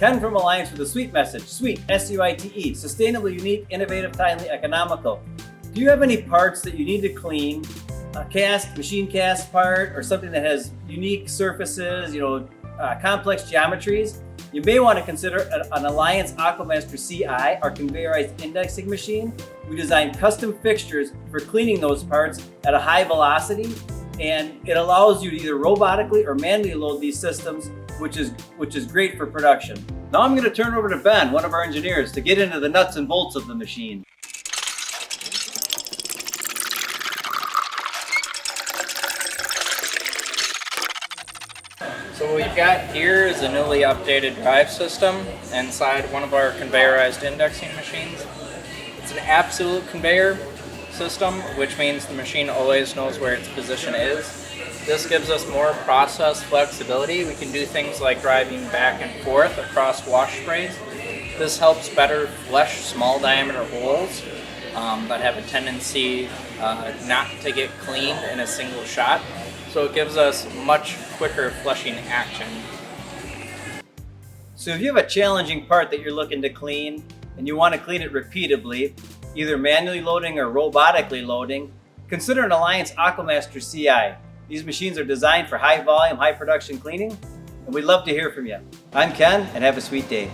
Ken from Alliance with a sweet message. S.U.I.T.E, S-U-I-T-E, sustainable, unique, innovative, timely, economical. Do you have any parts that you need to clean? A machine cast part, or something that has unique surfaces, complex geometries? You may want to consider an Alliance Aquamaster CI, our conveyorized indexing machine. We design custom fixtures for cleaning those parts at a high velocity, and it allows you to either robotically or manually load these systems, which is great for production. Now I'm going to turn over to Ben, one of our engineers, to get into the nuts and bolts of the machine. So what we've got here is a newly updated drive system inside one of our conveyorized indexing machines. It's an absolute conveyor system, which means the machine always knows where its position is. This gives us more process flexibility. We can do things like driving back and forth across wash sprays. This helps better flush small diameter holes that have a tendency not to get cleaned in a single shot. So it gives us much quicker flushing action. So if you have a challenging part that you're looking to clean and you want to clean it repeatably, either manually loading or robotically loading, consider an Alliance Aquamaster CI. These machines are designed for high volume, high production cleaning, and we'd love to hear from you. I'm Ken, and have a sweet day.